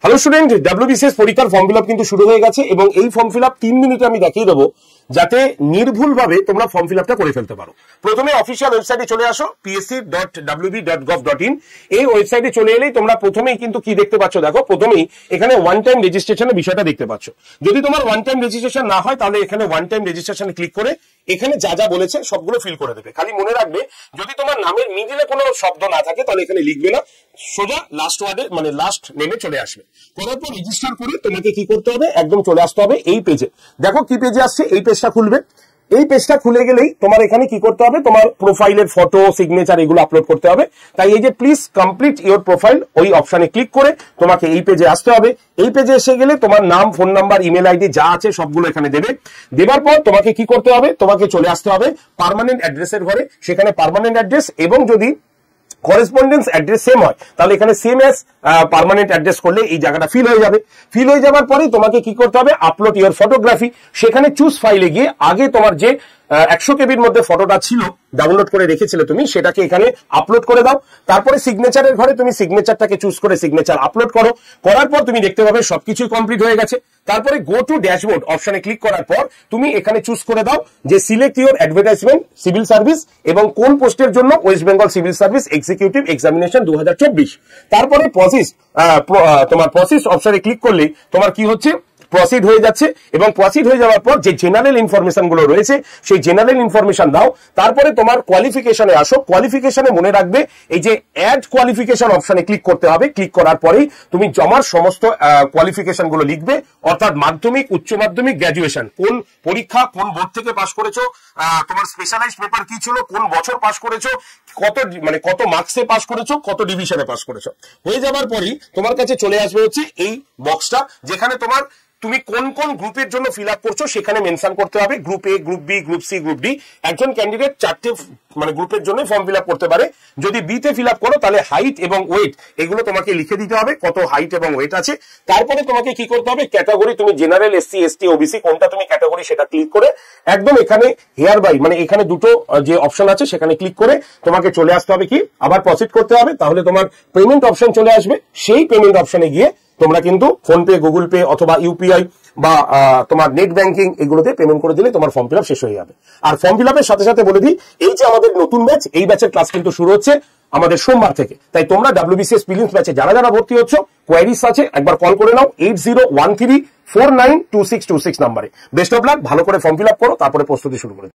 Hello student, WBCS পরীক্ষার form fill up কিন্তু শুরু হয়ে গেছে এবং এই ফর্ম ফিল আপ 3 মিনিটে আমি দেখিয়ে দেবো যাতে নির্ভুলভাবে তোমরা ফর্ম ফিল আপটা করে ফেলতে পারো। প্রথমে অফিসিয়াল ওয়েবসাইটে চলে আসো psc.wb.gov.in। এই ওয়েবসাইটে চলে এলেই তোমরা প্রথমেই কিন্তু কি দেখতে পাচ্ছ, দেখো প্রথমেই এখানে ওয়ান টাইম রেজিস্ট্রেশনের বিষয়টা দেখতে পাচ্ছ। যদি তোমার ওয়ান টাইম রেজিস্ট্রেশন না হয় তাহলে এখানে ওয়ান টাইম রেজিস্ট্রেশনে ক্লিক করে এখানে যা যা বলেছে সবগুলো ফিল করে দেবে। খালি মনে রাখবে যদি তোমার নামের মিডিলে কোনো শব্দ না থাকে তাহলে এখানে লিখবে না, সোজা লাস্ট ওয়ার্ডে মানে লাস্ট নেমে চলে আসবে। করার পর রেজিস্টার করে তোমাকে কি করতে হবে, একদম চলে আসতে হবে এই পেজে। দেখো কি পেজে আসছে, এই পেজটা খুলবে। এই পেজটা খুলে গেলেই তোমার এখানে কি করতে হবে, তোমার প্রোফাইলের ফটো, সিগনেচার এগুলো আপলোড করতে হবে। তাই এই যে প্লিজ কমপ্লিট ইওর প্রোফাইল ওই অপশনে ক্লিক করে তোমাকে এই পেজে আসতে হবে। এই পেজে এসে গেলে তোমার নাম, ফোন নাম্বার, ইমেল আইডি যা আছে সবগুলো এখানে দেবে। দেবার পর তোমাকে কি করতে হবে, তোমাকে চলে আসতে হবে পার্মানেন্ট অ্যাড্রেসের ঘরে। সেখানে পার্মানেন্ট অ্যাড্রেস এবং যদি করেসপন্ডেন্স অ্যাড্রেস সেম হয় তাহলে এখানে সেম এস পার্মানেন্ট অ্যাড্রেস করলে এই জায়গাটা ফিল হয়ে যাবে। ফিল হয়ে যাওয়ার পরে তোমাকে কি করতে হবে, আপলোড ইওর ফটোগ্রাফি। সেখানে চুজ ফাইলে গিয়ে আগে তোমার যে 100 কেবির মধ্যে ফটোটা ছিল ডাউনলোড করে রেখেছিলে তুমি, সেটাকে এখানে আপলোড করে দাও। তারপরে সিগনেচারের ঘরে তুমি সিগনেচারটাকে চুজ করে সিগনেচার আপলোড করো। করার পর তুমি দেখতে পাবে সবকিছুই কমপ্লিট হয়ে গেছে। তারপরে গো টু ড্যাশবোর্ড অপশনে ক্লিক করার পর তুমি এখানে চুজ করে দাও যে select your advertisement civil service এবং কোন পোস্টের জন্য West Bengal civil service executive examination 2024। তারপরে তোমার প্রসেস অপশনে ক্লিক করলে তোমার কি হচ্ছে, প্রসিড হয়ে যাচ্ছে। এবং প্রসিড হয়ে যাওয়ার পর যে জেনারেল ইনফরমেশন গুলো রয়েছে সেই জেনারেল ইনফরমেশন দাও। তারপরে তোমার কোয়ালিফিকেশনে আসো। কোয়ালিফিকেশনে মনে রাখবে এই যে অ্যাড কোয়ালিফিকেশন অপশনে ক্লিক করতে হবে। ক্লিক করার পরেই তুমি জমার সমস্ত কোয়ালিফিকেশন গুলো লিখবে, অর্থাৎ মাধ্যমিক, উচ্চ মাধ্যমিক, গ্র্যাজুয়েশন, কোন পরীক্ষা, কোন বোর্ড থেকে পাস করেছো, তোমার স্পেশালাইজড পেপার কি ছিল, কোন বছর পাস করেছো, কত মার্কসে পাস করেছো, কত ডিভিশনে পাস করেছো। হয়ে যাবার পরই তোমার কাছে চলে আসবে হচ্ছে এই বক্সটা, যেখানে তুমি কোন কোন গ্রুপের জন্য ফিল আপ করছো সেখানে মেনশন করতে হবে। Group A, group B, group C, group D. একজন ক্যান্ডিডেট 4টে গ্রুপের জন্য ফর্ম ফিল আপ করতে পারে। যদি বি তে ফিল আপ করো তাহলে হাইট এবং ওয়েট এগুলো তোমাকে লিখে দিতে হবে, কত হাইট এবং ওয়েট আছে। তারপরে তোমাকে কি করতে হবে, ক্যাটাগরি তুমি জেনারেল, এসসি, এসটি, ওবিসি কোনটা তুমি ক্যাটাগরি সেটা ক্লিক করে একদম এখানে হেয়ার বাই এখানে দুটো যে অপশন আছে সেখানে ক্লিক করে তোমাকে চলে আসতে হবে কি, আবার প্রসিড করতে হবে। তাহলে তোমার পেমেন্ট অপশন চলে আসবে। সেই পেমেন্ট অপশনে গিয়ে তোমরা কিন্তু ফোনপে, গুগল পে অথবা ইউপিআই বা তোমার নেট ব্যাংকিং এগুলোতে পেমেন্ট করে দিলে তোমার ফর্ম ফিল আপ শেষ হয়ে যাবে। আর ফর্ম ফিল আপের সাথে সাথে বলে দিই, এই যে আমাদের নতুন ব্যাচ, এই ব্যাচের ক্লাস কিন্তু শুরু হচ্ছে আমাদের সোমবার থেকে। তাই তোমরা ডাব্লিউবিসিএস প্রিলিমস ব্যাচে যারা যারা ভর্তি হচ্ছ, কোয়ারিজ আছে একবার কল করে নাও 8013492626 নাম্বারে। বেস্ট অফ লাক, ভালো করে ফর্ম ফিল আপ করো, তারপরে প্রস্তুতি শুরু করে।